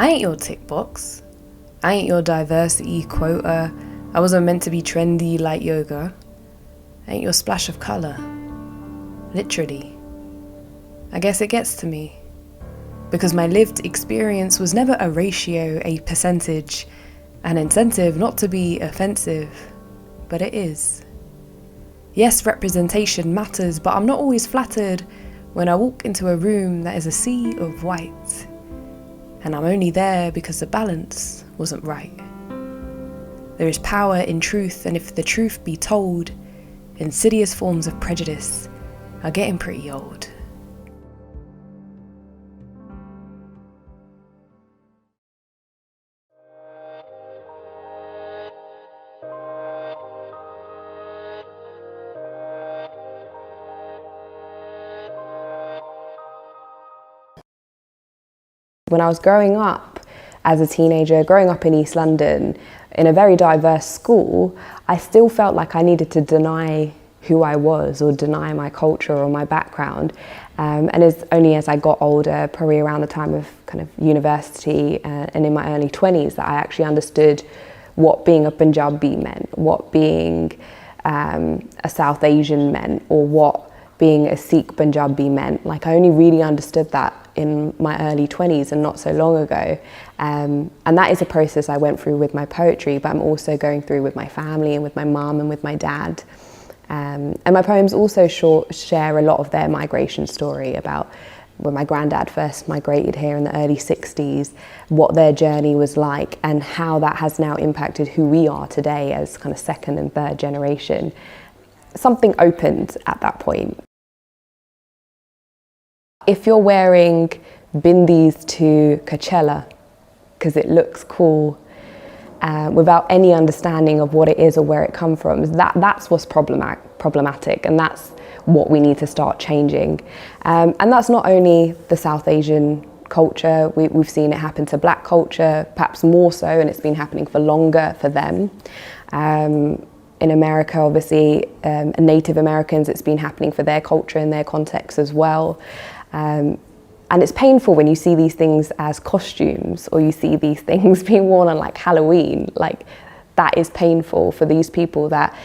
ain't your tick box. I ain't your diversity quota. I wasn't meant to be trendy like yoga. I ain't your splash of colour. Literally. I guess it gets to me. Because my lived experience was never a ratio, a percentage, an incentive not to be offensive. But it is. Yes, representation matters, but I'm not always flattered when I walk into a room that is a sea of white. And I'm only there because the balance wasn't right. There is power in truth, and if the truth be told, insidious forms of prejudice are getting pretty old. When I was growing up as a teenager, growing up in East London, in a very diverse school, I still felt like I needed to deny who I was or deny my culture or my background. And it's only as I got older, probably around the time of kind of university and in my early 20s, that I actually understood what being a Punjabi meant, what being a South Asian meant, or what being a Sikh Punjabi meant. Like, I only really understood that in my early 20s and not so long ago. And that is a process I went through with my poetry, but I'm also going through with my family and with my mum and with my dad. And my poems also share a lot of their migration story about when my granddad first migrated here in the early 60s, what their journey was like and how that has now impacted who we are today as kind of second and third generation. Something opened at that point. If you're wearing bindis to Coachella because it looks cool, without any understanding of what it is or where it comes from, that's what's problematic, and that's what we need to start changing. And that's not only the South Asian culture, we've seen it happen to Black culture, perhaps more so, and it's been happening for longer for them. In America, obviously, Native Americans, it's been happening for their culture and their context as well. And it's painful when you see these things as costumes, or you see these things being worn on like Halloween. Like, that is painful for these people that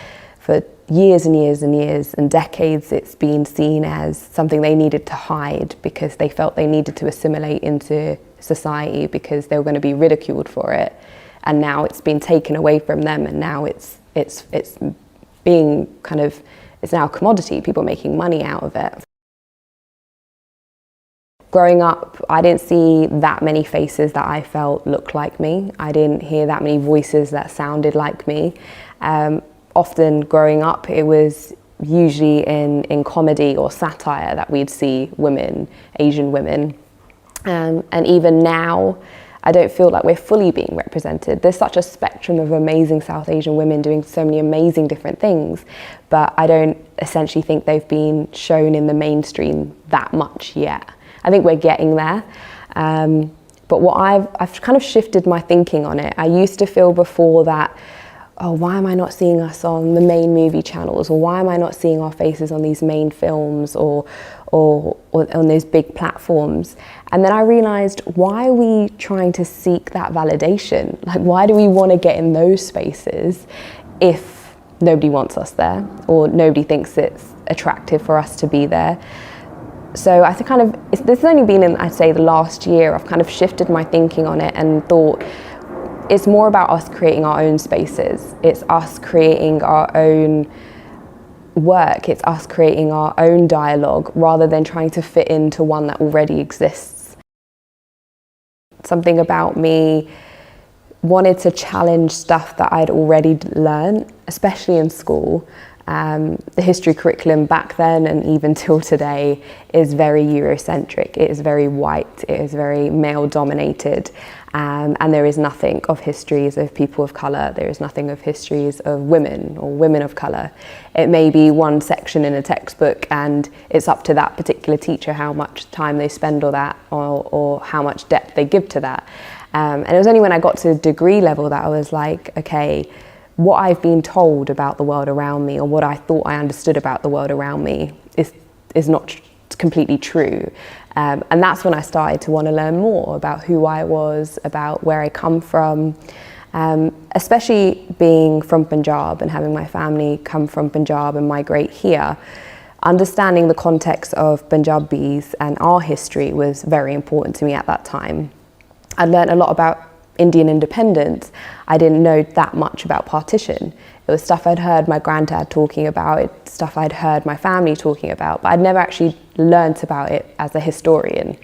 for years and years and years and decades it's been seen as something they needed to hide because they felt they needed to assimilate into society because they were going to be ridiculed for it. And now it's been taken away from them, and now it's being kind of, it's now a commodity, people making money out of it. Growing up, I didn't see that many faces that I felt looked like me. I didn't hear that many voices that sounded like me. Often growing up, it was usually in comedy or satire that we'd see women, Asian women. And even now, I don't feel like we're fully being represented. There's such a spectrum of amazing South Asian women doing so many amazing different things, but I don't essentially think they've been shown in the mainstream that much yet. I think we're getting there. But what I've kind of shifted my thinking on it. I used to feel before that, oh, why am I not seeing us on the main movie channels? Or why am I not seeing our faces on these main films or on those big platforms? And then I realized, why are we trying to seek that validation? Like, why do we want to get in those spaces if nobody wants us there or nobody thinks it's attractive for us to be there? So I think this has only been in, I'd say, the last year. I've kind of shifted my thinking on it and thought it's more about us creating our own spaces. It's us creating our own work. It's us creating our own dialogue rather than trying to fit into one that already exists. Something about me wanted to challenge stuff that I'd already learned, especially in school. The history curriculum back then and even till today is very Eurocentric. It is very white. It is very male dominated. And there is nothing of histories of people of colour. There is nothing of histories of women or women of colour. It may be one section in a textbook, and it's up to that particular teacher how much time they spend on that or how much depth they give to that. And it was only when I got to degree level that I was like, okay, what I've been told about the world around me or what I thought I understood about the world around me is not completely true. And that's when I started to want to learn more about who I was, about where I come from, especially being from Punjab and having my family come from Punjab and migrate here. Understanding the context of Punjabis and our history was very important to me at that time. I learned a lot about Indian independence. I didn't know that much about partition. It was stuff I'd heard my granddad talking about, stuff I'd heard my family talking about, but I'd never actually learnt about it as a historian.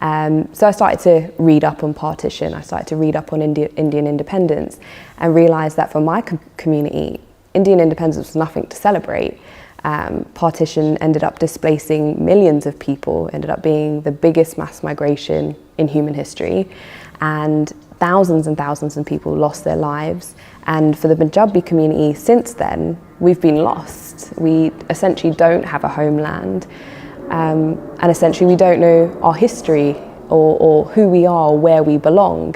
So I started to read up on partition, I started to read up on Indian independence, and realised that for my community, Indian independence was nothing to celebrate. Partition ended up displacing millions of people, ended up being the biggest mass migration in human history, and thousands of people lost their lives. And for the Punjabi community since then, we've been lost. We essentially don't have a homeland, and essentially we don't know our history or who we are, or where we belong.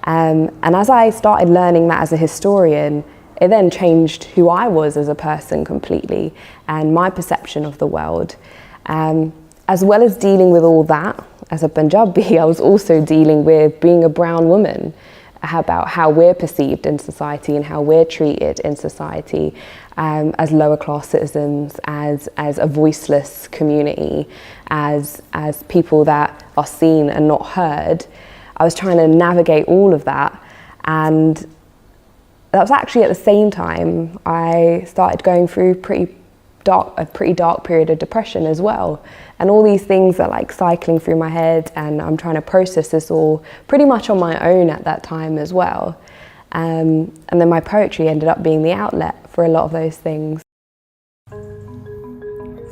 And as I started learning that as a historian, it then changed who I was as a person completely, and my perception of the world. As well as dealing with all that, as a Punjabi, I was also dealing with being a brown woman, about how we're perceived in society and how we're treated in society, as lower class citizens, as a voiceless community, as people that are seen and not heard. I was trying to navigate all of that, and that was actually at the same time I started going through a pretty dark period of depression as well. And all these things are like cycling through my head, and I'm trying to process this all pretty much on my own at that time as well. And then my poetry ended up being the outlet for a lot of those things.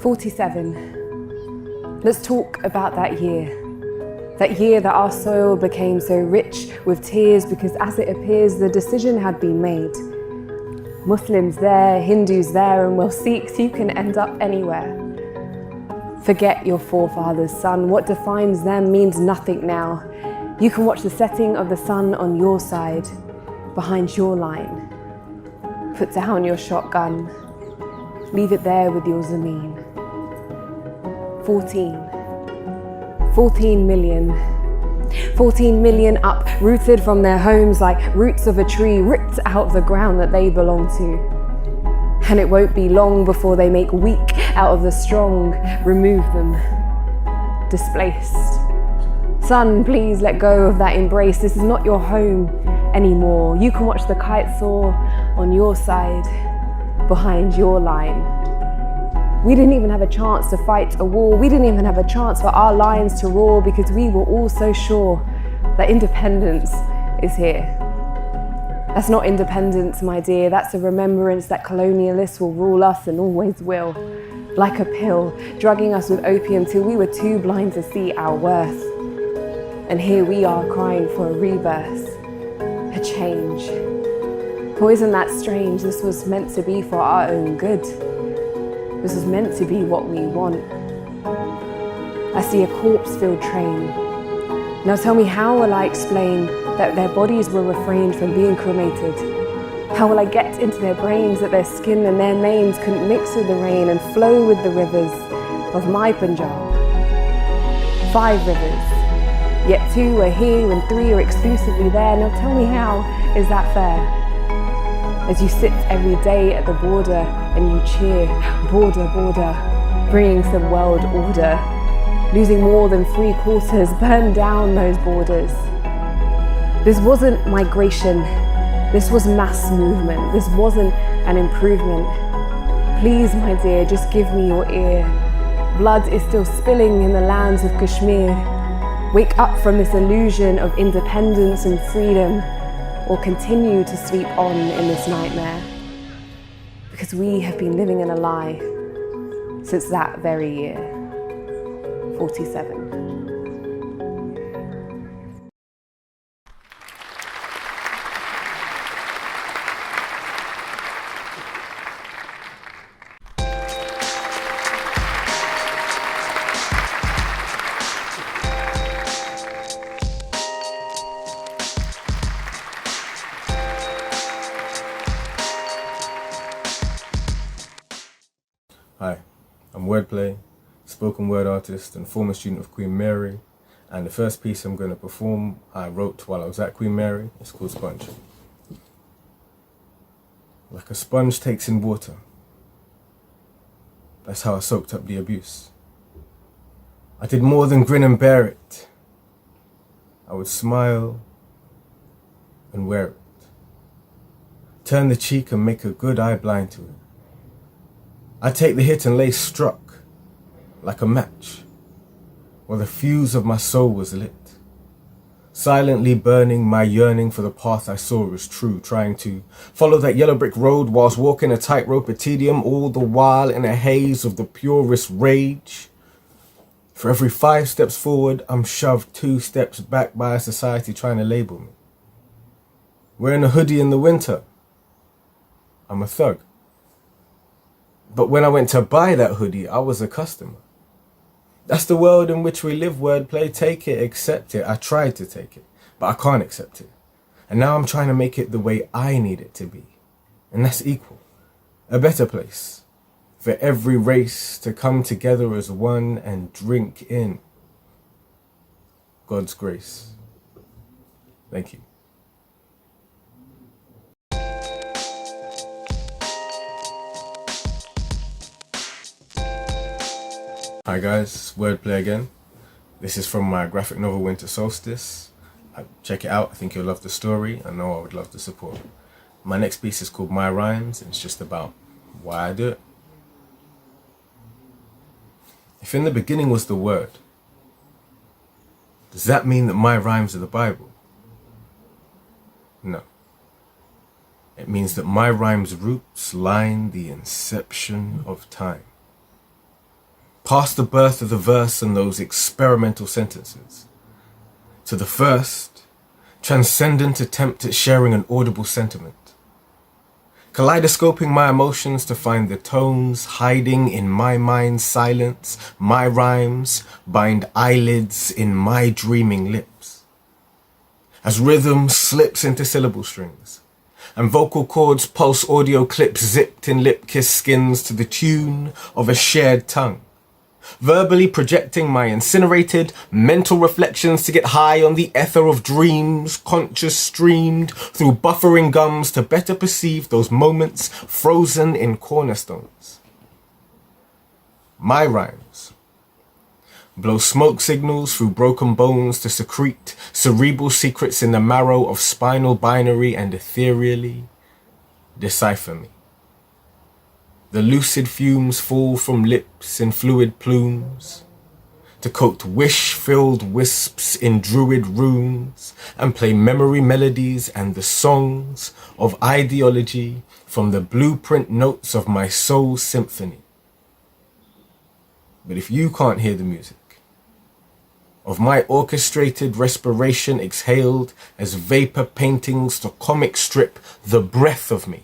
47. Let's talk about that year. That year that our soil became so rich with tears, because as it appears the decision had been made. Muslims there, Hindus there, and well, Sikhs, you can end up anywhere. Forget your forefathers, son. What defines them means nothing now. You can watch the setting of the sun on your side, behind your line. Put down your shotgun. Leave it there with your zameen. 14 million. 14 million uprooted from their homes like roots of a tree ripped out of the ground that they belong to. And it won't be long before they make weak out of the strong, remove them, displaced. Son, please let go of that embrace. This is not your home anymore. You can watch the kite soar on your side, behind your line. We didn't even have a chance to fight a war. We didn't even have a chance for our lions to roar, because we were all so sure that independence is here. That's not independence, my dear. That's a remembrance that colonialists will rule us and always will. Like a pill, drugging us with opium till we were too blind to see our worth. And here we are crying for a rebirth, a change. Oh, isn't that strange? This was meant to be for our own good. This was meant to be what we want. I see a corpse-filled train. Now tell me, how will I explain that their bodies were refrained from being cremated? How will I get into their brains that their skin and their names couldn't mix with the rain and flow with the rivers of my Punjab? 5 rivers, yet 2 are here and 3 are exclusively there. Now tell me, how is that fair? As you sit every day at the border and you cheer, border, border, bringing some world order, losing more than 3/4, burn down those borders. This wasn't migration, this was mass movement, this wasn't an improvement. Please, my dear, just give me your ear. Blood is still spilling in the lands of Kashmir. Wake up from this illusion of independence and freedom, or continue to sleep on in this nightmare. Because we have been living in a lie since that very year, 47. Hi, I'm Wordplay, spoken word artist and former student of Queen Mary. And the first piece I'm going to perform, I wrote while I was at Queen Mary. It's called Sponge. Like a sponge takes in water. That's how I soaked up the abuse. I did more than grin and bear it. I would smile and wear it. Turn the cheek and make a good eye blind to it. I'd take the hit and lay struck like a match while the fuse of my soul was lit. Silently burning my yearning for the path I saw as true, trying to follow that yellow brick road whilst walking a tightrope at tedium, all the while in a haze of the purest rage. For every 5 steps forward, I'm shoved 2 steps back by a society trying to label me. Wearing a hoodie in the winter, I'm a thug. But when I went to buy that hoodie, I was a customer. That's the world in which we live, wordplay. Take it, accept it. I tried to take it, but I can't accept it. And now I'm trying to make it the way I need it to be. And that's equal. A better place. For every race to come together as one and drink in God's grace. Thank you. Hi guys, wordplay again. This is from my graphic novel Winter Solstice. Check it out, I think you'll love the story. I know I would love the support. My next piece is called My Rhymes, and it's just about why I do it. If in the beginning was the Word, does that mean that my rhymes are the Bible? No. It means that my rhymes' roots line the inception of time. Past the birth of the verse and those experimental sentences, to the first, transcendent attempt at sharing an audible sentiment. Kaleidoscoping my emotions to find the tones hiding in my mind's silence, my rhymes bind eyelids in my dreaming lips. As rhythm slips into syllable strings, and vocal cords pulse audio clips zipped in lip-kiss skins to the tune of a shared tongue. Verbally projecting my incinerated mental reflections to get high on the ether of dreams, conscious streamed through buffering gums to better perceive those moments frozen in cornerstones. My rhymes blow smoke signals through broken bones to secrete cerebral secrets in the marrow of spinal binary and ethereally decipher me. The lucid fumes fall from lips in fluid plumes to coat wish-filled wisps in druid runes and play memory melodies and the songs of ideology from the blueprint notes of my soul symphony. But if you can't hear the music of my orchestrated respiration exhaled as vapor paintings to comic strip the breath of me,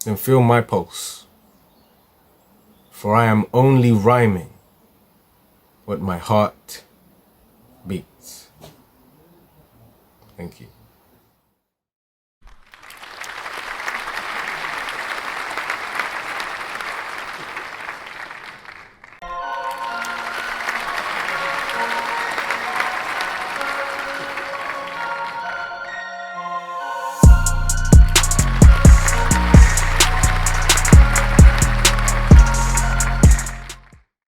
then feel my pulse, for I am only rhyming what my heart beats. Thank you.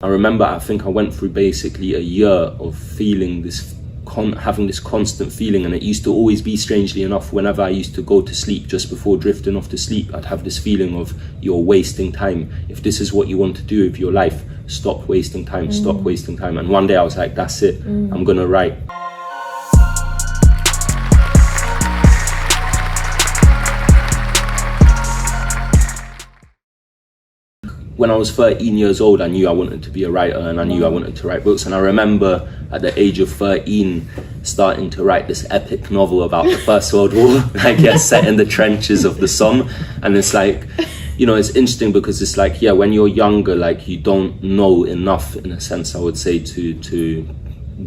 I remember, I think I went through basically a year of feeling this, having this constant feeling, and it used to always be, strangely enough, whenever I used to go to sleep, just before drifting off to sleep, I'd have this feeling of, you're wasting time. If this is what you want to do with your life, stop wasting time, stop wasting time. And one day I was like, that's it, I'm gonna write. When I was 13 years old, I knew I wanted to be a writer, and I knew I wanted to write books. And I remember at the age of 13 starting to write this epic novel about the First World War, I guess, set in the trenches of the Somme. And it's like, you know, it's interesting because it's like, yeah, when you're younger, like, you don't know enough, in a sense, I would say, to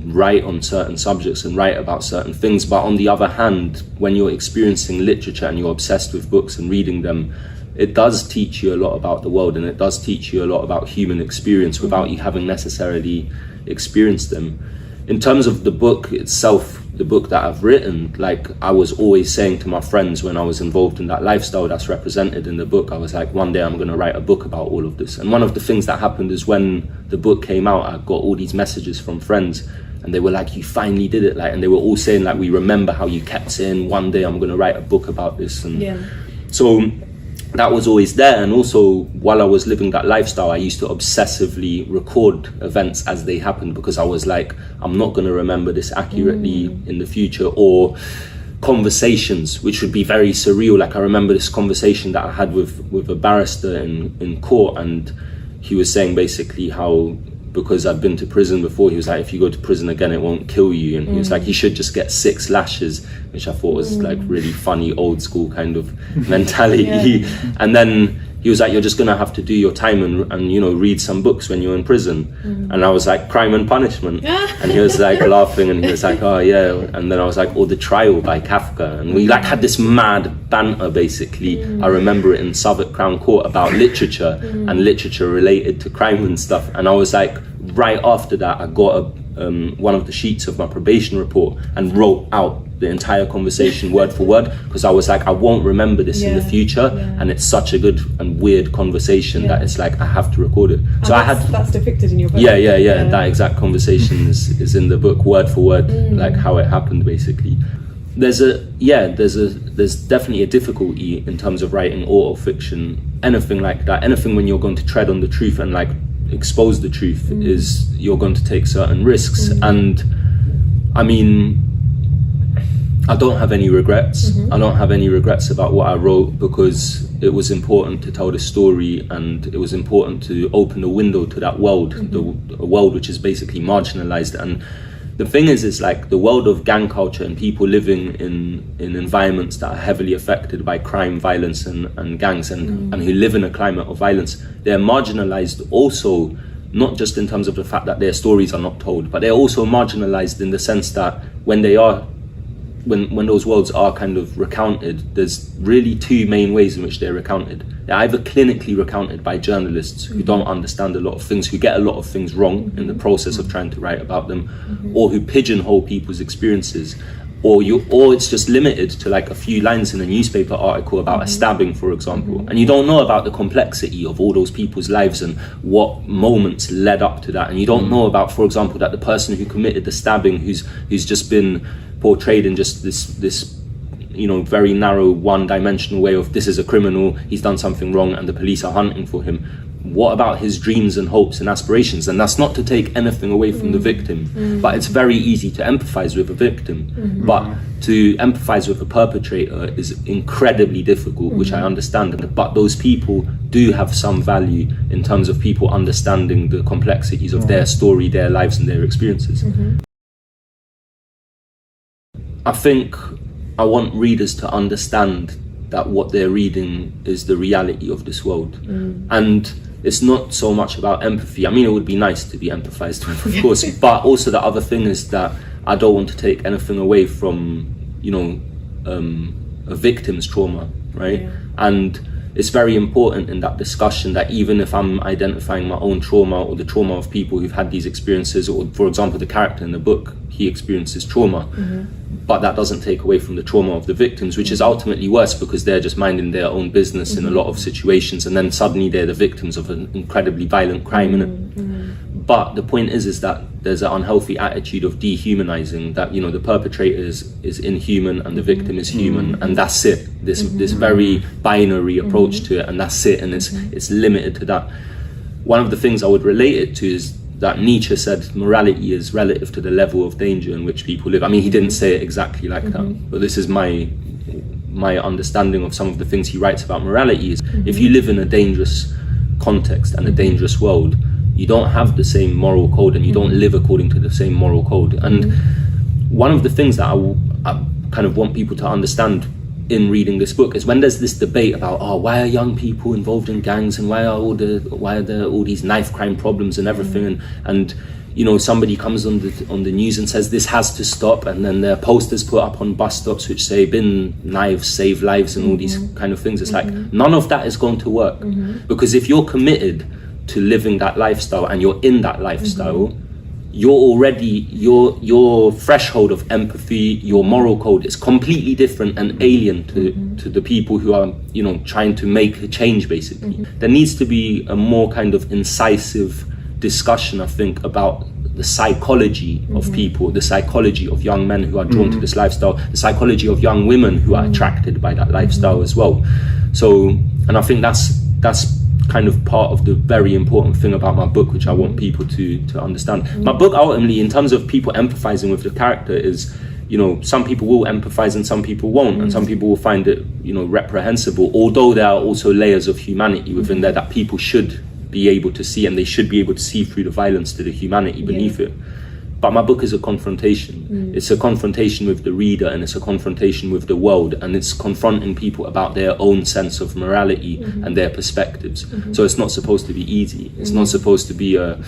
write on certain subjects and write about certain things. But on the other hand, when you're experiencing literature and you're obsessed with books and reading them, it does teach you a lot about the world, and it does teach you a lot about human experience without you having necessarily experienced them. In terms of the book itself, the book that I've written, like I was always saying to my friends when I was involved in that lifestyle that's represented in the book, I was like, one day I'm going to write a book about all of this. And one of the things that happened is when the book came out, I got all these messages from friends, and they were like, you finally did it, like, and they were all saying like, we remember how you kept saying one day I'm going to write a book about this. And so that was always there. And also while I was living that lifestyle, I used to obsessively record events as they happened, because I was like, I'm not going to remember this accurately in the future. Or conversations which would be very surreal. Like I remember this conversation that I had with a barrister in court, and he was saying basically how, because I'd been to prison before, he was like, if you go to prison again, it won't kill you. And he was like, you should just get 6 lashes, which I thought was like really funny, old school kind of mentality. And then he was like, you're just gonna have to do your time and you know, read some books when you're in prison. And I was like, Crime and Punishment. And he was like laughing, and he was like, oh yeah. And then I was like, or The Trial by Kafka. And we like had this mad banter basically. I remember it in Southwark Crown Court about literature and literature related to crime and stuff. And I was like, right after that, I got one of the sheets of my probation report and wrote out the entire conversation word for word, because I was like, I won't remember this in the future, and it's such a good and weird conversation that it's like I have to record it. So that's depicted in your book. Yeah. That exact conversation is in the book word for word, like how it happened basically. There's definitely a difficulty in terms of writing auto fiction, anything like that, anything when you're going to tread on the truth and like expose the truth, is you're going to take certain risks. And I mean, I don't have any regrets. I don't have any regrets about what I wrote, because it was important to tell the story, and it was important to open a window to that world, a world which is basically marginalized. And the thing is like the world of gang culture and people living in environments that are heavily affected by crime, violence and gangs, and who live in a climate of violence, they're marginalized also, not just in terms of the fact that their stories are not told, but they're also marginalized in the sense that when those worlds are kind of recounted, there's really 2 main ways in which they're recounted. They're either clinically recounted by journalists who don't understand a lot of things, who get a lot of things wrong in the process of trying to write about them, or who pigeonhole people's experiences, or it's just limited to like a few lines in a newspaper article about a stabbing, for example, and you don't know about the complexity of all those people's lives and what moments led up to that, and you don't know about, for example, that the person who committed the stabbing, who's just been portrayed in just this you know, very narrow, one-dimensional way of, this is a criminal, he's done something wrong and the police are hunting for him. What about his dreams and hopes and aspirations? And that's not to take anything away from the victim, but it's very easy to empathize with a victim, but to empathize with a perpetrator is incredibly difficult, which I understand. But those people do have some value in terms of people understanding the complexities of their story, their lives and their experiences. I think I want readers to understand that what they're reading is the reality of this world. And it's not so much about empathy. I mean, it would be nice to be empathized with, of course, but also the other thing is that I don't want to take anything away from, you know, a victim's trauma, right? And it's very important in that discussion that even if I'm identifying my own trauma or the trauma of people who've had these experiences, or for example, the character in the book, he experiences trauma, but that doesn't take away from the trauma of the victims, which is ultimately worse because they're just minding their own business in a lot of situations, and then suddenly they're the victims of an incredibly violent crime, innit? But the point is that there's an unhealthy attitude of dehumanizing, that, you know, the perpetrator is inhuman and the victim is human, and that's it. This very binary approach to it, and that's it, and it's limited to that. One of the things I would relate it to is that Nietzsche said morality is relative to the level of danger in which people live. I mean, he didn't say it exactly like that, but this is my understanding of some of the things he writes about morality is, if you live in a dangerous context and a dangerous world, you don't have the same moral code, and you don't live according to the same moral code. And one of the things that I kind of want people to understand in reading this book is when there's this debate about, why are young people involved in gangs, and why are there all these knife crime problems and everything, and you know, somebody comes on the news and says this has to stop, and then there are posters put up on bus stops which say bin knives save lives and all these kind of things. It's like none of that is going to work, because if you're committed to living that lifestyle and you're in that lifestyle, you're already, your threshold of empathy, your moral code is completely different and alien to the people who are, you know, trying to make a change, basically. There needs to be a more kind of incisive discussion, I think, about the psychology of people, the psychology of young men who are drawn to this lifestyle, the psychology of young women who are attracted by that lifestyle as well. So, and I think that's kind of part of the very important thing about my book, which I want people to understand. My book, ultimately, in terms of people empathizing with the character, is, you know, some people will empathize and some people won't, and some people will find it, you know, reprehensible, although there are also layers of humanity within there that people should be able to see, and they should be able to see through the violence to the humanity beneath it. But my book is a confrontation. It's a confrontation with the reader, and it's a confrontation with the world, and it's confronting people about their own sense of morality and their perspectives. So it's not supposed to be easy. It's not supposed to be a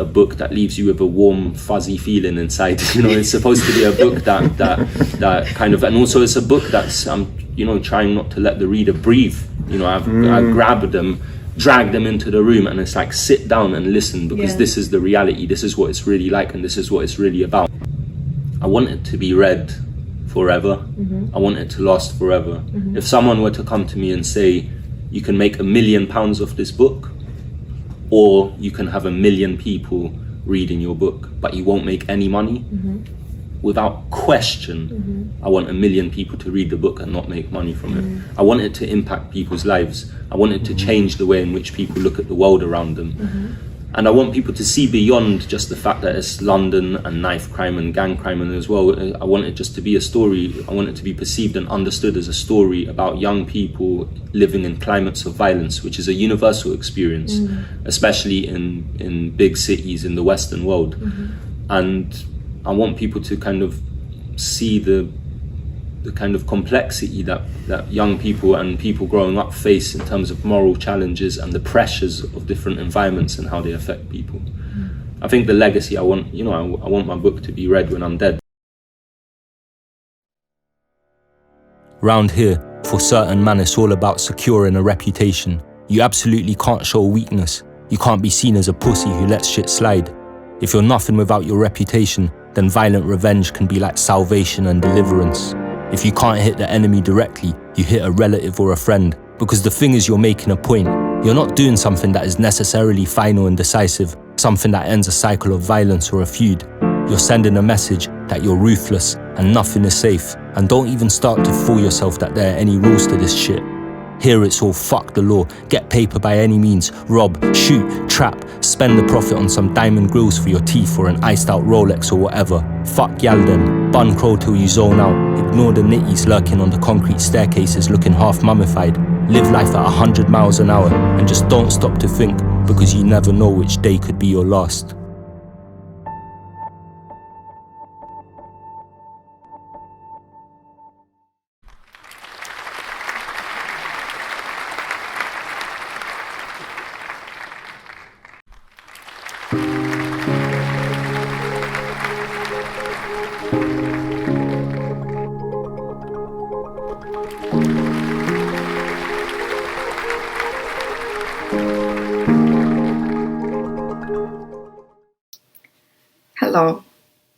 book that leaves you with a warm, fuzzy feeling inside. You know, it's supposed to be a book that kind of, and also it's a book that's, you know, trying not to let the reader breathe. You know, I've grabbed them, drag them into the room, and it's like, sit down and listen, because this is the reality, this is what it's really like, and this is what it's really about. I want it to be read forever. I want it to last forever. If someone were to come to me and say, you can make £1 million off this book, or you can have 1 million people reading your book, but you won't make any money, without question, I want 1 million people to read the book and not make money from it. I want it to impact people's lives. I want it to change the way in which people look at the world around them. And I want people to see beyond just the fact that it's London and knife crime and gang crime, and as well, I want it just to be a story. I want it to be perceived and understood as a story about young people living in climates of violence, which is a universal experience, especially in big cities in the Western world. And I want people to kind of see the kind of complexity that young people and people growing up face in terms of moral challenges and the pressures of different environments and how they affect people. I think the legacy I want, you know, I want my book to be read when I'm dead. Round here, for certain man, it's all about securing a reputation. You absolutely can't show weakness. You can't be seen as a pussy who lets shit slide. If you're nothing without your reputation, then violent revenge can be like salvation and deliverance. If you can't hit the enemy directly, you hit a relative or a friend, because the thing is, you're making a point. You're not doing something that is necessarily final and decisive, something that ends a cycle of violence or a feud. You're sending a message that you're ruthless and nothing is safe, and don't even start to fool yourself that there are any rules to this shit. Here it's all fuck the law, get paper by any means, rob, shoot, trap, spend the profit on some diamond grills for your teeth or an iced out Rolex or whatever. Fuck y'all then, bun crow till you zone out, ignore the nitties lurking on the concrete staircases looking half mummified. Live life at 100 miles an hour and just don't stop to think, because you never know which day could be your last. Hello,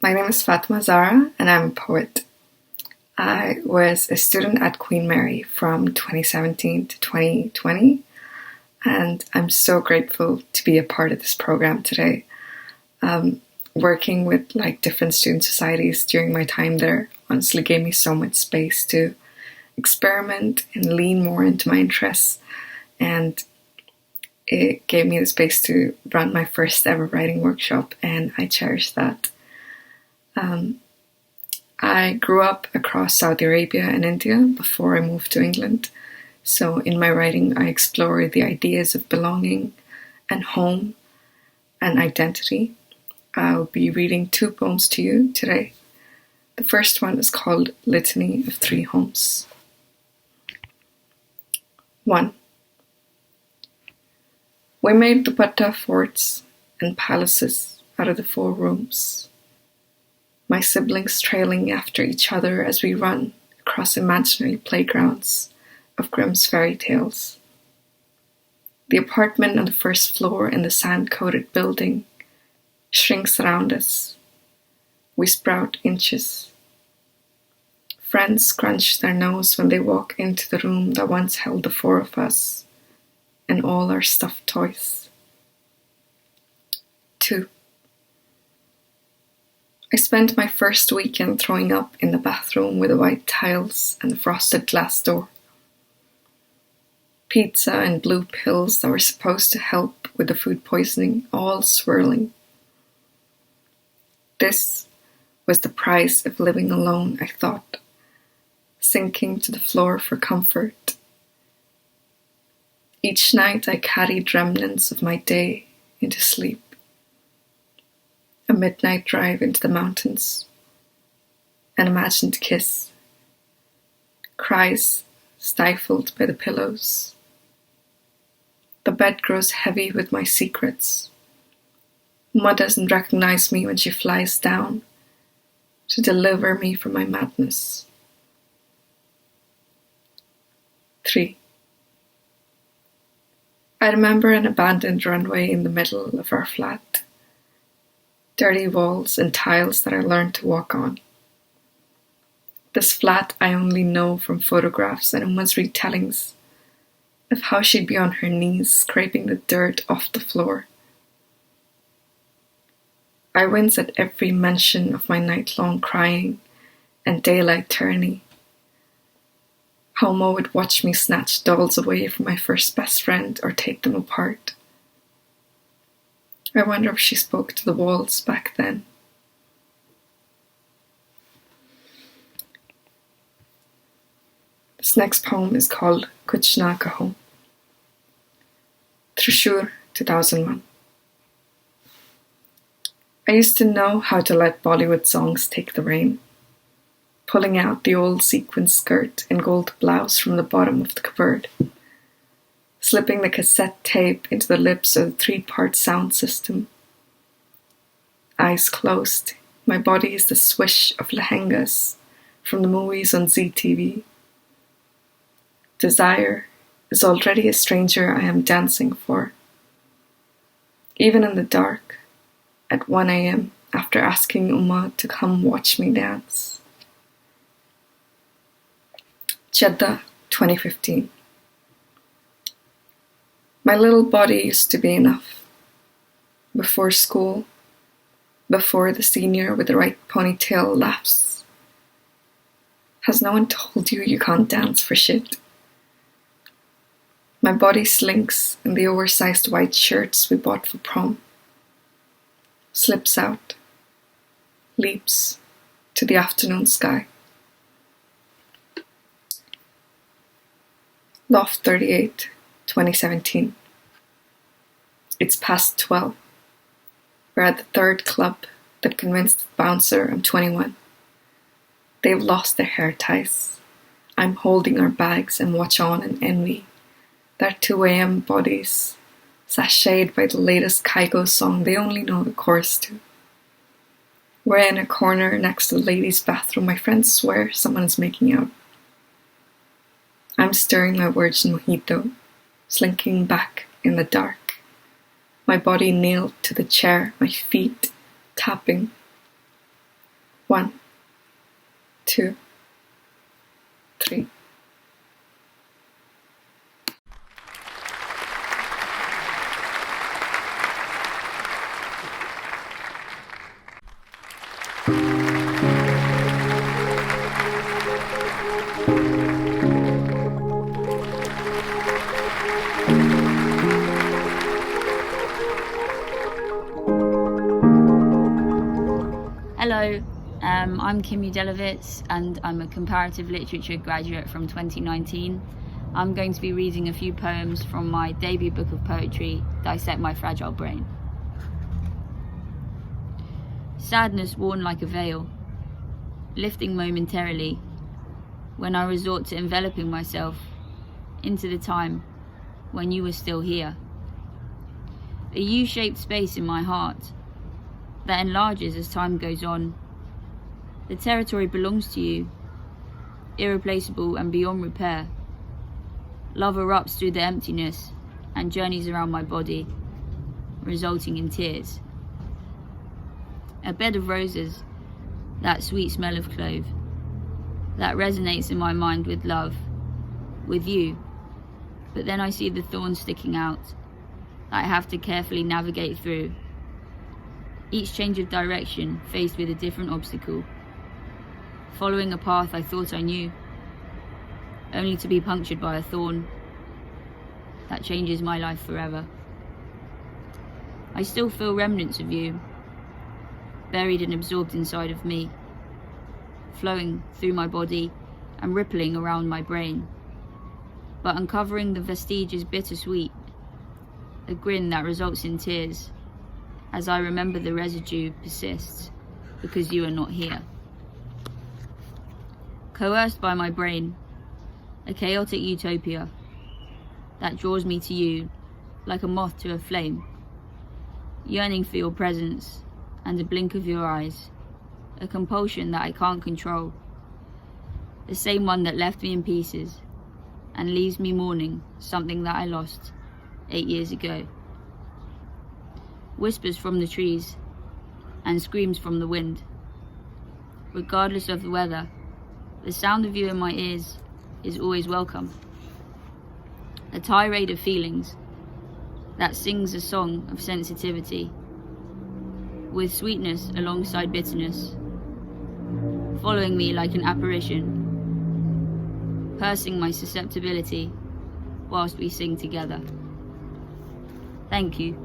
my name is Fathima Zahra and I'm a poet. I was a student at Queen Mary from 2017 to 2020, and I'm so grateful to be a part of this program today. Working with different student societies during my time there honestly gave me so much space to experiment and lean more into my interests, and it gave me the space to run my first ever writing workshop, and I cherish that. I grew up across Saudi Arabia and India before I moved to England, so in my writing I explore the ideas of belonging and home and identity. I'll be reading 2 poems to you today. The first one is called Litany of Three Homes. 1. We made dupatta forts and palaces out of the 4 rooms, my siblings trailing after each other as we run across imaginary playgrounds of Grimm's fairy tales. The apartment on the first floor in the sand-coated building shrinks around us. We sprout inches. Friends scrunch their nose when they walk into the room that once held the 4 of us and all our stuffed toys. 2. I spent my first weekend throwing up in the bathroom with the white tiles and the frosted glass door. Pizza and blue pills that were supposed to help with the food poisoning, all swirling. This was the price of living alone, I thought, sinking to the floor for comfort. Each night I carried remnants of my day into sleep. A midnight drive into the mountains, an imagined kiss, cries stifled by the pillows. The bed grows heavy with my secrets. Ma doesn't recognize me when she flies down to deliver me from my madness. 3. I remember an abandoned runway in the middle of our flat. Dirty walls and tiles that I learned to walk on. This flat I only know from photographs and Uma's retellings of how she'd be on her knees scraping the dirt off the floor. I wince at every mention of my night-long crying and daylight tourney. How Mo would watch me snatch dolls away from my first best friend or take them apart. I wonder if she spoke to the walls back then. This next poem is called Kuchna Kaho. Trishur, 2001. I used to know how to let Bollywood songs take the reign, pulling out the old sequin skirt and gold blouse from the bottom of the cupboard, slipping the cassette tape into the lips of the 3-part sound system. Eyes closed, my body is the swish of lehengas from the movies on ZTV. Desire is already a stranger I am dancing for. Even in the dark, at 1 a.m, after asking Uma to come watch me dance. Jeddah, 2015. My little body used to be enough. Before school, before the senior with the right ponytail laughs. Has no one told you you can't dance for shit? My body slinks in the oversized white shirts we bought for prom. Slips out, leaps to the afternoon sky. Loft 38, 2017. It's past 12. We're at the 3rd club that convinced the bouncer I'm 21. They've lost their hair ties. I'm holding our bags and watch on in envy. Their 2 a.m. bodies, sashayed by the latest Kygo song they only know the chorus to. We're in a corner next to the ladies' bathroom. My friends swear someone is making out. I'm stirring my virgin mojito, slinking back in the dark. My body nailed to the chair, my feet tapping. 1, 2, 3. Hello, I'm Kim Yudelowitz and I'm a comparative literature graduate from 2019. I'm going to be reading a few poems from my debut book of poetry, Dissect My Fragile Brain. Sadness worn like a veil, lifting momentarily when I resort to enveloping myself into the time when you were still here. A U-shaped space in my heart, that enlarges as time goes on. The territory belongs to you, irreplaceable and beyond repair. Love erupts through the emptiness and journeys around my body, resulting in tears. A bed of roses, that sweet smell of clove, that resonates in my mind with love, with you. But then I see the thorns sticking out that I have to carefully navigate through. Each change of direction faced with a different obstacle, following a path I thought I knew, only to be punctured by a thorn that changes my life forever. I still feel remnants of you, buried and absorbed inside of me, flowing through my body and rippling around my brain. But uncovering the vestige is bittersweet, a grin that results in tears, as I remember the residue persists because you are not here. Coerced by my brain, a chaotic utopia that draws me to you like a moth to a flame, yearning for your presence and a blink of your eyes, a compulsion that I can't control, the same one that left me in pieces and leaves me mourning something that I lost 8 years ago. Whispers from the trees and screams from the wind. Regardless of the weather, the sound of you in my ears is always welcome. A tirade of feelings that sings a song of sensitivity, with sweetness alongside bitterness, following me like an apparition, pursing my susceptibility whilst we sing together. Thank you.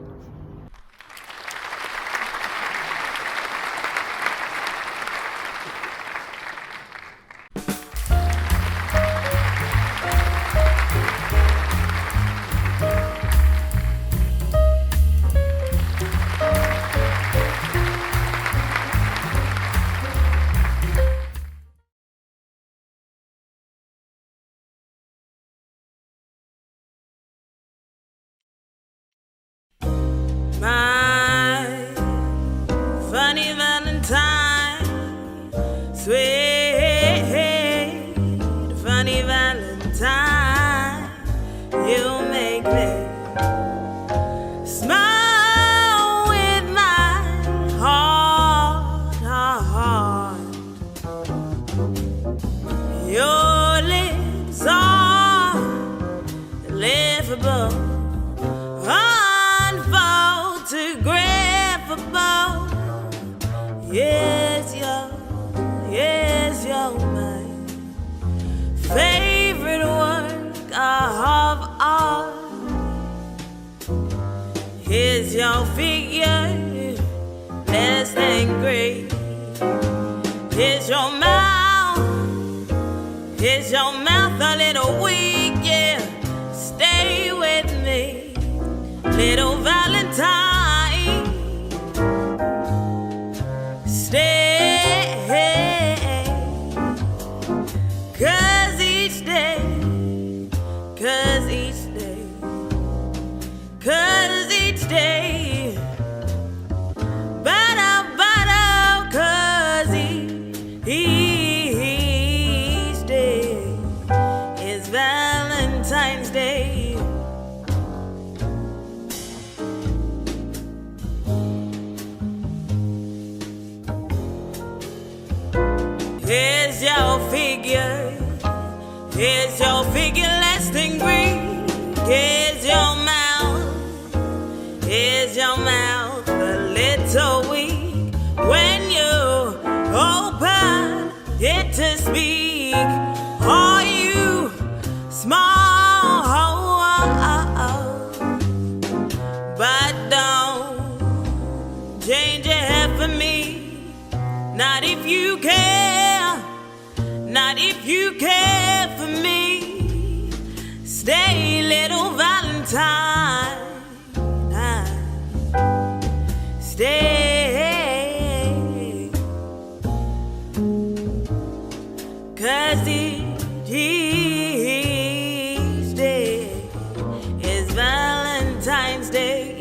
Here's your figure less than green. Here's your mouth a little weak when you open it to speak. Are you small? But don't change your head for me. Not if you care. Not if you care for me. Stay, little Valentine. Stay. 'Cause each day is Valentine's Day.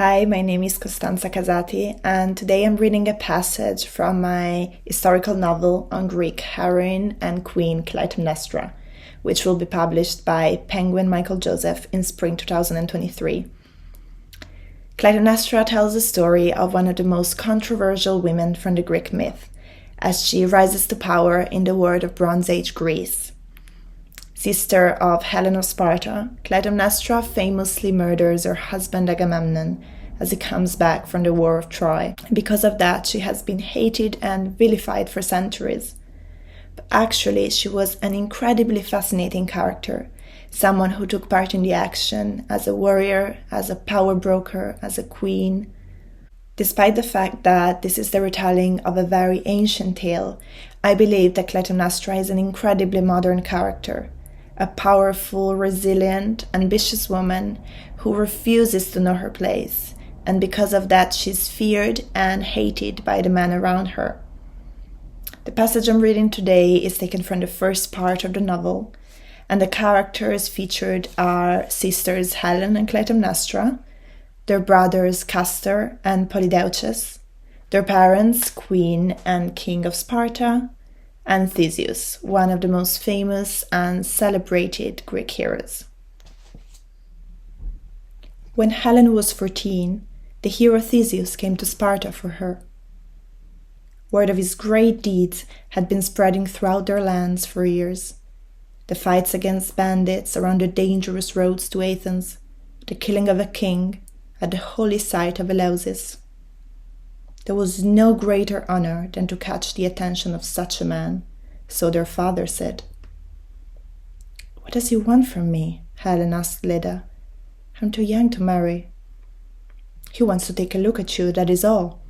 Hi, my name is Costanza Casati, and today I'm reading a passage from my historical novel on Greek heroine and queen Clytemnestra, which will be published by Penguin Michael Joseph in spring 2023. Clytemnestra tells the story of one of the most controversial women from the Greek myth, as she rises to power in the world of Bronze Age Greece. Sister of Helen of Sparta, Clytemnestra famously murders her husband Agamemnon as he comes back from the War of Troy. Because of that, she has been hated and vilified for centuries. But actually, she was an incredibly fascinating character, someone who took part in the action as a warrior, as a power broker, as a queen. Despite the fact that this is the retelling of a very ancient tale, I believe that Clytemnestra is an incredibly modern character. A powerful, resilient, ambitious woman who refuses to know her place, and because of that she's feared and hated by the men around her. The passage I'm reading today is taken from the first part of the novel, and the characters featured are sisters Helen and Clytemnestra, their brothers Castor and Polydeuces, their parents Queen and King of Sparta, and Theseus, one of the most famous and celebrated Greek heroes. When Helen was 14, the hero Theseus came to Sparta for her. Word of his great deeds had been spreading throughout their lands for years. The fights against bandits around the dangerous roads to Athens, the killing of a king at the holy site of Eleusis. There was no greater honor than to catch the attention of such a man, so their father said. "What does he want from me?" Helen asked Leda. "I'm too young to marry." "He wants to take a look at you, that is all."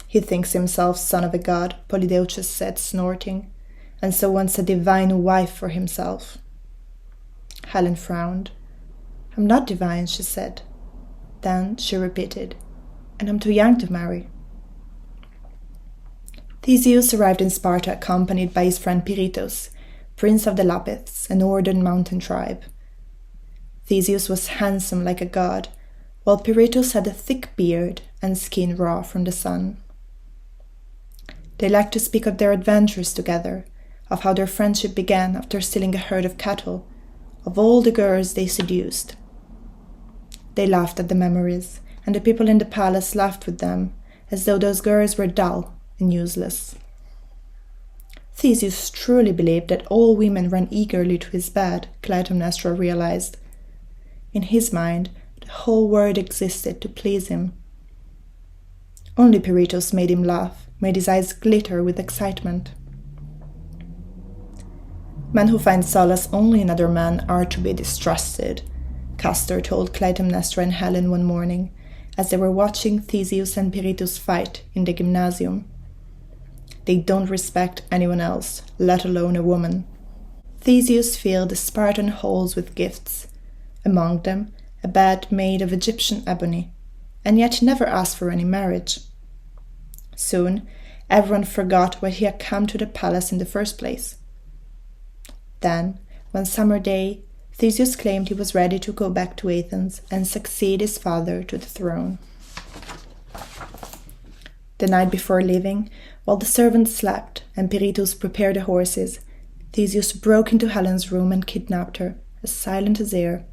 "He thinks himself son of a god," Polydeuces said, snorting, "and so wants a divine wife for himself." Helen frowned. "I'm not divine," she said. Then she repeated, "And I'm too young to marry." Theseus arrived in Sparta accompanied by his friend Pirithous, prince of the Lapiths, a northern mountain tribe. Theseus was handsome like a god, while Pirithous had a thick beard and skin raw from the sun. They liked to speak of their adventures together, of how their friendship began after stealing a herd of cattle, of all the girls they seduced. They laughed at the memories, and the people in the palace laughed with them, as though those girls were dull and useless. Theseus truly believed that all women ran eagerly to his bed, Clytemnestra realized. In his mind, the whole world existed to please him. Only Pirithous made him laugh, made his eyes glitter with excitement. Men who find solace only in other men are to be distrusted, Castor told Clytemnestra and Helen one morning, as they were watching Theseus and Pirithous fight in the gymnasium. They don't respect anyone else, let alone a woman. Theseus filled the Spartan halls with gifts, among them a bed made of Egyptian ebony, and yet he never asked for any marriage. Soon, everyone forgot why he had come to the palace in the first place. Then, one summer day, Theseus claimed he was ready to go back to Athens and succeed his father to the throne. The night before leaving, while the servants slept and Pirithous prepared the horses, Theseus broke into Helen's room and kidnapped her, as silent as air.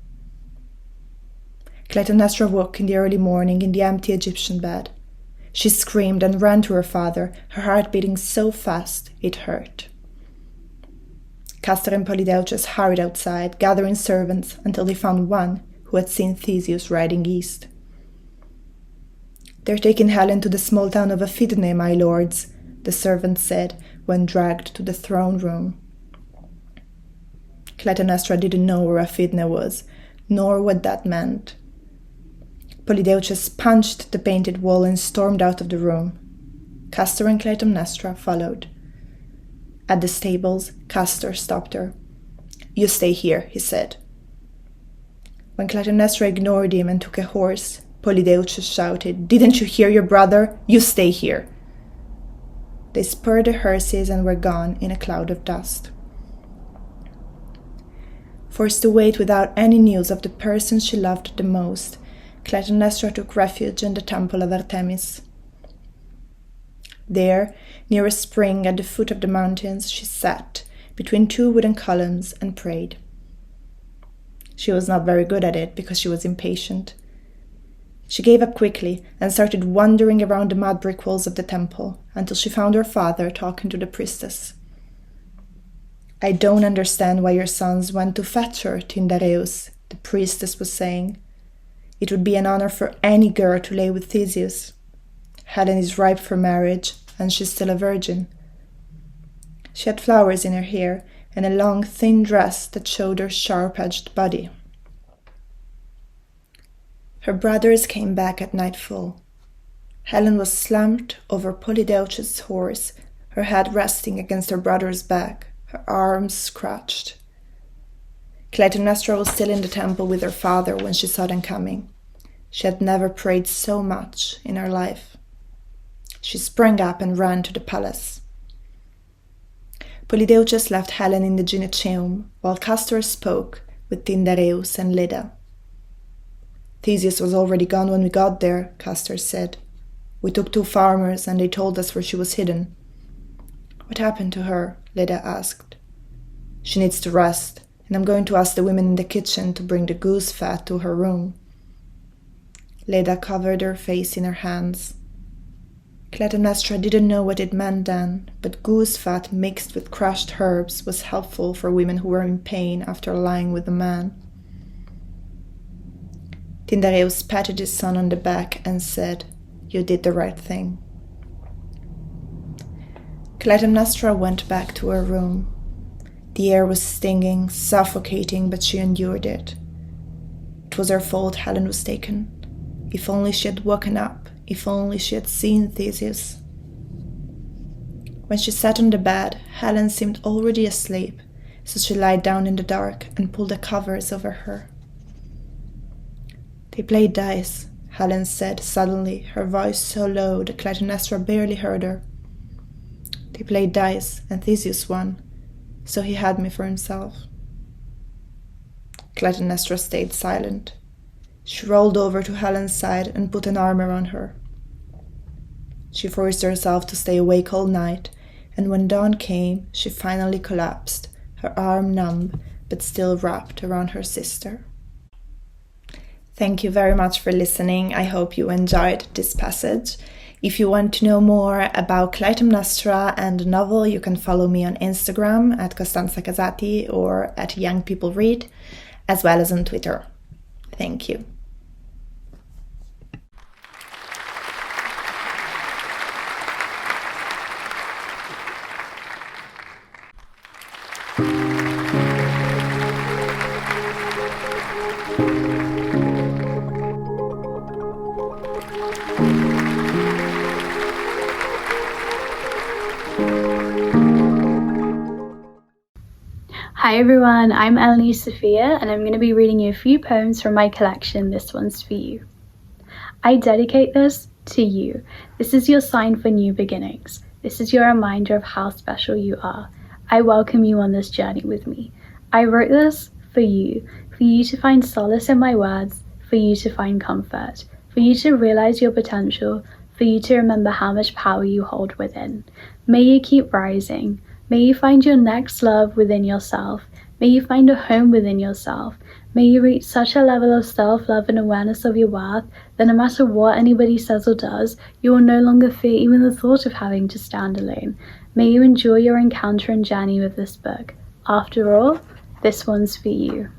Clytemnestra woke in the early morning in the empty Egyptian bed. She screamed and ran to her father, her heart beating so fast it hurt. Castor and Polydeuces hurried outside, gathering servants until they found one who had seen Theseus riding east. "They're taking Helen to the small town of Aphidne, my lords," the servant said when dragged to the throne room. Clytemnestra didn't know where Aphidne was, nor what that meant. Polydeuces punched the painted wall and stormed out of the room. Castor and Clytemnestra followed. At the stables, Castor stopped her. "You stay here," he said. When Clytemnestra ignored him and took a horse, Polydeuces shouted, "Didn't you hear your brother? You stay here." They spurred the horses and were gone in a cloud of dust. Forced to wait without any news of the person she loved the most, Clytemnestra took refuge in the temple of Artemis. There, near a spring at the foot of the mountains, she sat between two wooden columns and prayed. She was not very good at it because she was impatient. She gave up quickly and started wandering around the mud brick walls of the temple until she found her father talking to the priestess. "I don't understand why your sons went to fetch her, Tyndareus," the priestess was saying. "It would be an honor for any girl to lay with Theseus. Helen is ripe for marriage, and she's still a virgin." She had flowers in her hair and a long, thin dress that showed her sharp-edged body. Her brothers came back at nightfall. Helen was slumped over Polydeuces' horse, her head resting against her brother's back, her arms scratched. Clytemnestra was still in the temple with her father when she saw them coming. She had never prayed so much in her life. She sprang up and ran to the palace. Polydeuces left Helen in the Gynaeceum, while Castor spoke with Tyndareus and Leda. "Theseus was already gone when we got there," Castor said. "We took 2 farmers and they told us where she was hidden." "What happened to her?" Leda asked. "She needs to rest, and I'm going to ask the women in the kitchen to bring the goose fat to her room." Leda covered her face in her hands. Clytemnestra didn't know what it meant then, but goose fat mixed with crushed herbs was helpful for women who were in pain after lying with a man. Tyndareus patted his son on the back and said, "You did the right thing." Clytemnestra went back to her room. The air was stinging, suffocating, but she endured it. It was her fault Helen was taken. If only she had woken up, if only she had seen Theseus. When she sat on the bed, Helen seemed already asleep, so she lied down in the dark and pulled the covers over her. "They played dice," Helen said suddenly, her voice so low that Clytemnestra barely heard her. "They played dice, and Theseus won, so he had me for himself." Clytemnestra stayed silent. She rolled over to Helen's side and put an arm around her. She forced herself to stay awake all night, and when dawn came, she finally collapsed, her arm numb but still wrapped around her sister. Thank you very much for listening. I hope you enjoyed this passage. If you want to know more about Clytemnestra and the novel, you can follow me on Instagram at Costanza Casati or at Young People Read, as well as on Twitter. Thank you. Hi everyone, I'm Eleni Sophia and I'm going to be reading you a few poems from my collection, This One's For You. I dedicate this to you. This is your sign for new beginnings. This is your reminder of how special you are. I welcome you on this journey with me. I wrote this for you to find solace in my words, for you to find comfort, for you to realize your potential, for you to remember how much power you hold within. May you keep rising. May you find your next love within yourself. May you find a home within yourself. May you reach such a level of self-love and awareness of your worth that no matter what anybody says or does, you will no longer fear even the thought of having to stand alone. May you enjoy your encounter and journey with this book. After all, this one's for you.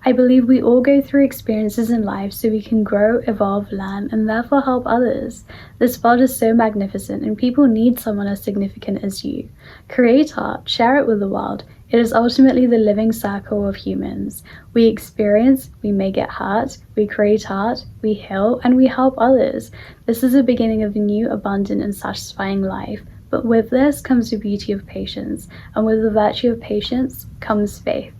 I believe we all go through experiences in life so we can grow, evolve, learn, and therefore help others. This world is so magnificent and people need someone as significant as you. Create art, share it with the world. It is ultimately the living circle of humans. We experience, we may get hurt, we create art, we heal, and we help others. This is the beginning of a new, abundant, and satisfying life. But with this comes the beauty of patience, and with the virtue of patience comes faith.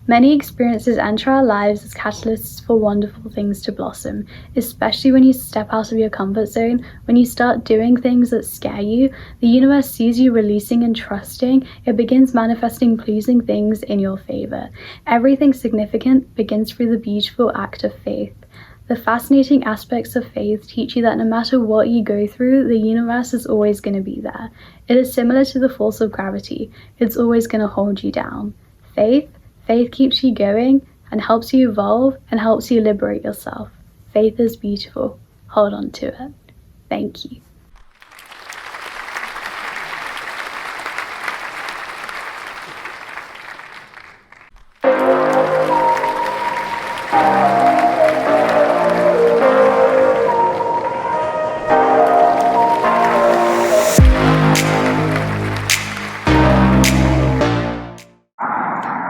Many experiences enter our lives as catalysts for wonderful things to blossom, especially when you step out of your comfort zone, when you start doing things that scare you. The universe sees you releasing and trusting. It begins manifesting pleasing things in your favor. Everything significant begins through the beautiful act of faith. The fascinating aspects of faith teach you that no matter what you go through, the universe is always going to be there. It is similar to the force of gravity. It's always going to hold you down. Faith keeps you going and helps you evolve and helps you liberate yourself. Faith is beautiful. Hold on to it. Thank you.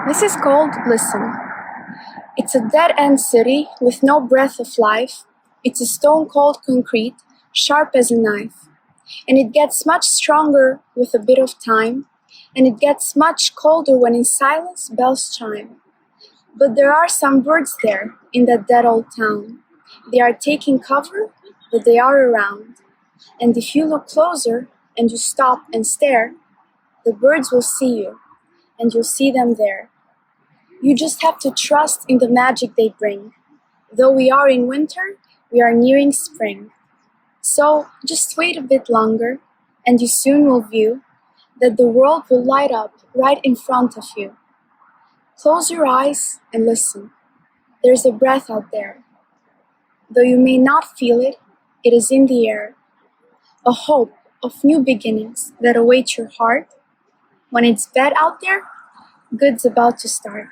This is called Listen. It's a dead-end city with no breath of life. It's a stone cold concrete, sharp as a knife. And it gets much stronger with a bit of time, and it gets much colder when in silence bells chime. But there are some birds there in that dead old town. They are taking cover, but they are around. And if you look closer and you stop and stare, the birds will see you, and you'll see them there. You just have to trust in the magic they bring. Though we are in winter, we are nearing spring. So just wait a bit longer, and you soon will view that the world will light up right in front of you. Close your eyes and listen. There's a breath out there. Though you may not feel it, it is in the air. A hope of new beginnings that await your heart. When it's bad out there, good's about to start.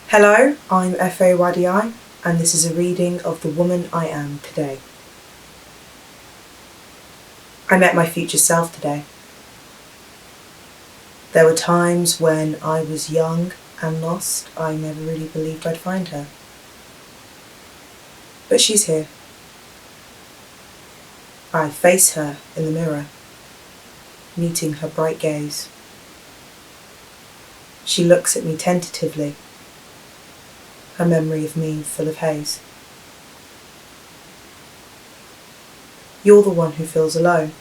Hello, I'm F.A. Wadiai, and this is a reading of The Woman I Am Today. I met my future self today. There were times when I was young and lost. I never really believed I'd find her. But she's here. I face her in the mirror, meeting her bright gaze. She looks at me tentatively, her memory of me full of haze. You're the one who feels alone,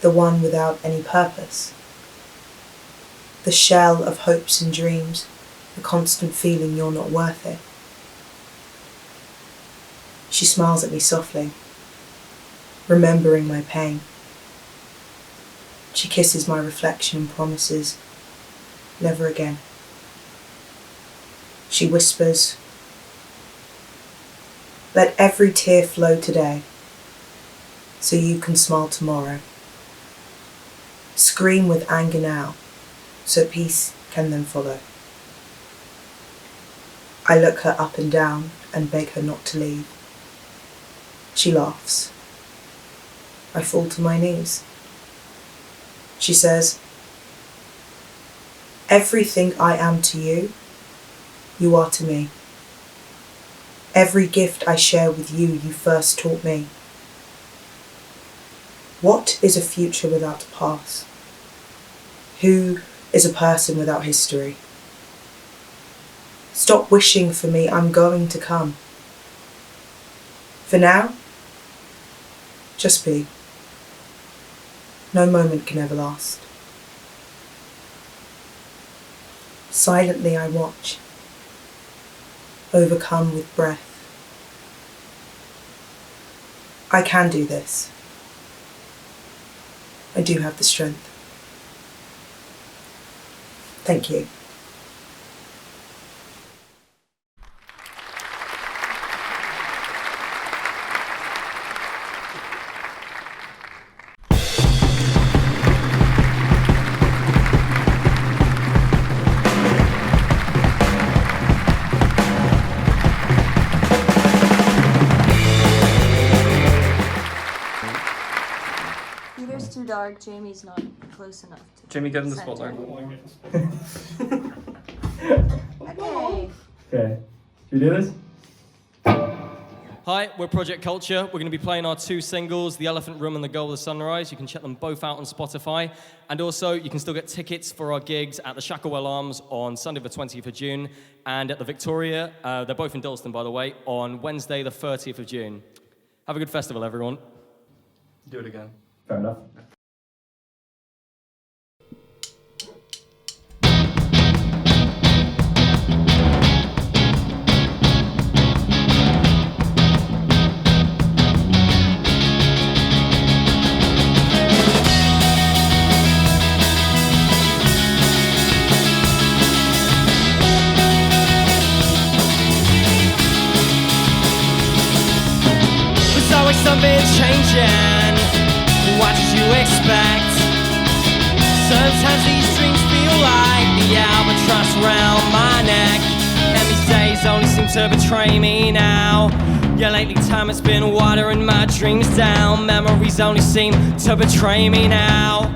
the one without any purpose, the shell of hopes and dreams, the constant feeling you're not worth it. She smiles at me softly, remembering my pain. She kisses my reflection and promises, never again. She whispers, let every tear flow today, so you can smile tomorrow. Scream with anger now, so peace can then follow. I look her up and down and beg her not to leave. She laughs. I fall to my knees. She says, everything I am to you, you are to me. Every gift I share with you, you first taught me. What is a future without a past? Who is a person without history? Stop wishing for me, I'm going to come. For now, just be. No moment can ever last. Silently I watch, overcome with breath. I can do this. I do have the strength. Thank you. Too dark, Jamie's not close enough to Jamie, get in the center. spotlight. Okay. Okay. Should we do this? Hi, we're Project Culture. We're going to be playing our 2 singles, The Elephant Room and The Goal of the Sunrise. You can check them both out on Spotify. And also, you can still get tickets for our gigs at the Shacklewell Arms on Sunday the 20th of June and at the Victoria, they're both in Dalston, by the way, on Wednesday the 30th of June. Have a good festival, everyone. Do it again. Fair enough. Something changing, what did you expect? Sometimes these dreams feel like the albatross round my neck, and these days only seem to betray me now. Yeah, lately time has been watering my dreams down. Memories only seem to betray me now.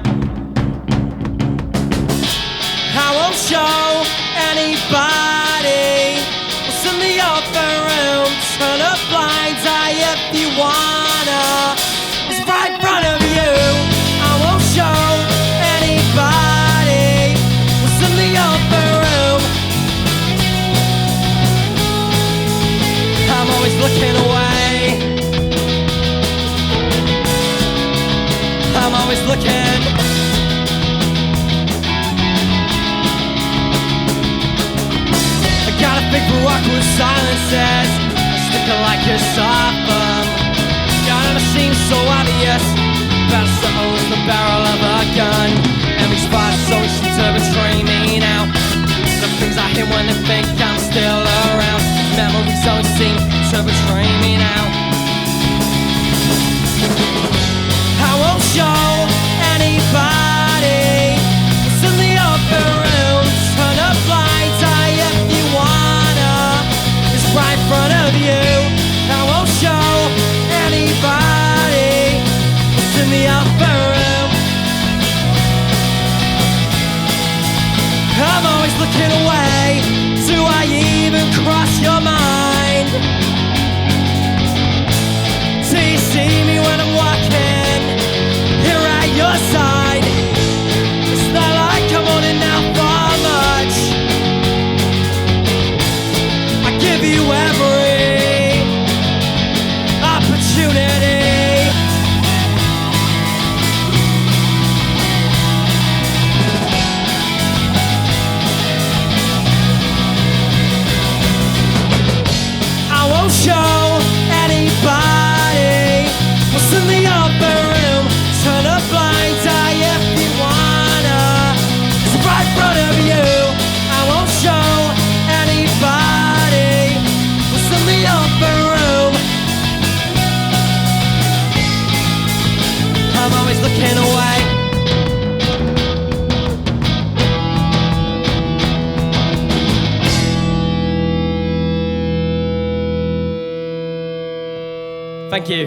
I won't show anybody what's in the other room. Turn a blind eye if you wanna. It's right in front of you. I won't show anybody what's in the other room. I'm always looking away. I'm always looking. I gotta think for awkward silences, sticking like a sophomore. God, it never seems so obvious. Better settle as the barrel of a gun. And these spots always seem to betray me now. The things I hear when they think I'm still around. Memories always seem to betray me now. I won't show anybody what's in the other room. Turn a blind eye if you wanna. It's right in front of you. I won't show anybody what's in the upper room. I'm always looking away. Do I even cross your mind? Do you see me when I'm walking here at your side? It's not like I'm wanting out for much. I give you every opportunity. I won't show anybody what's in the upper room. Turn a blind eye if you wanna. It's right in front of you. I won't show anybody what's in the upper room. I'm always looking away. Thank you.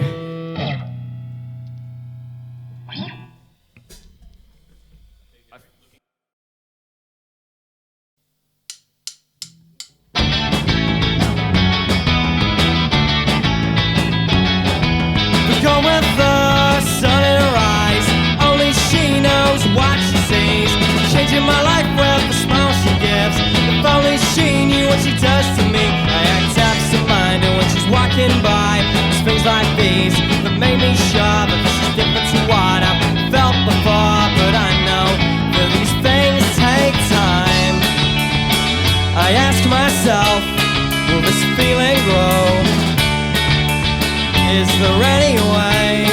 We're going with the sun in her eyes. Only she knows what she sees. Changing my life with the smile she gives. If only she knew what she does to me. I act absent-minded when she's walking by. It's things like these that made me sure that this is different to what I've felt before. But I know that these things take time. I ask myself, will this feeling grow? Is there any way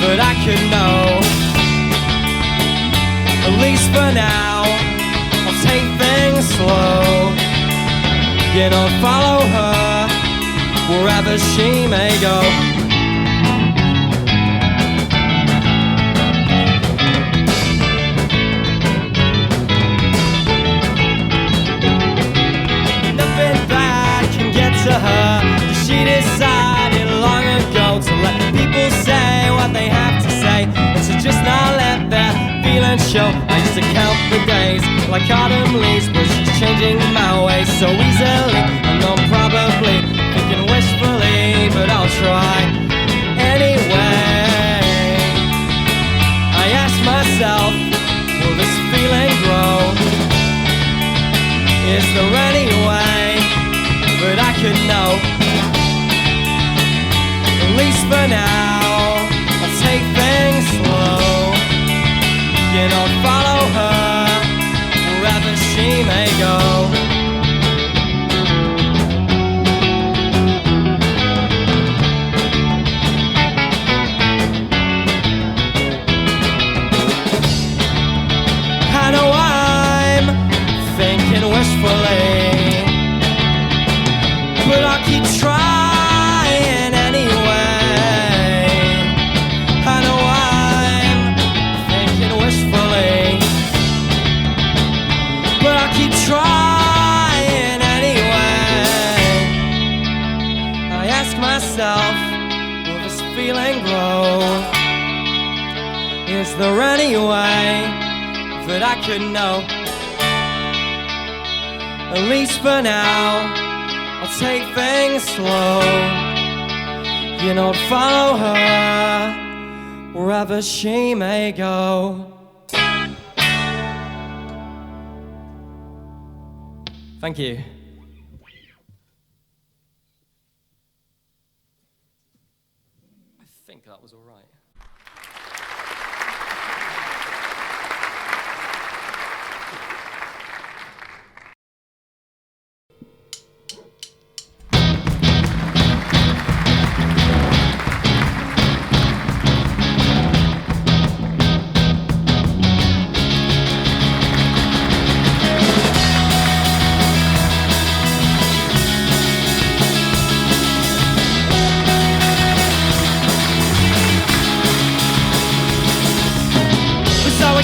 that I could know? At least for now, I'll take things slow. You know, follow her wherever she may go. Nothing bad can get to her, 'cause she decided long ago to let people say what they have to say, and to just not let that feeling show. I used to count the days like autumn leaves, but she's changing my ways so easily. I know I'm probably thinking wishfully, but I'll for now, I'll take things slow. You know, follow her wherever she may go. I know I'm thinking wishfully, but I'll keep trying anyway. I know I'm thinking wishfully, but I'll keep trying anyway. I ask myself, will this feeling grow? Is there any way that I could know? At least for now, I'll take things slow. You know, follow her wherever she may go. Thank you. I think that was all right.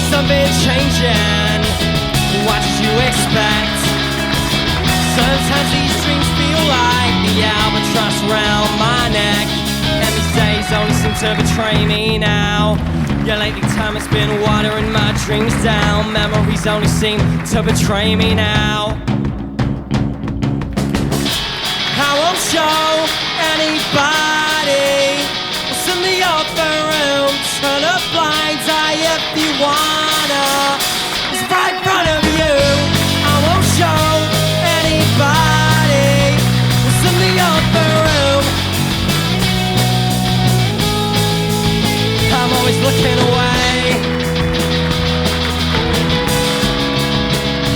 Something changing, what did you expect? Sometimes these dreams feel like the albatross round my neck, and these days only seem to betray me now. Yeah, lately time has been watering my dreams down. Memories only seem to betray me now. I won't show anybody what's in the other room. Turn a blind eye if you wanna. It's right in front of you. I won't show anybody what's in the other room. I'm always looking away.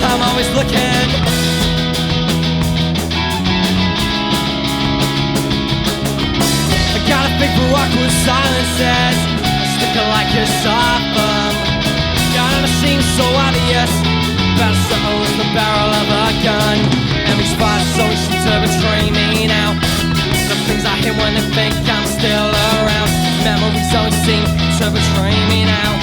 I'm always looking. I got a big for awkward silences, sticking like a sophomore. God, never seems so obvious. Better settle in the barrel of a gun. And these fires always seem to betray me now. The things I hear when they think I'm still around. Memories always seem to betray me now.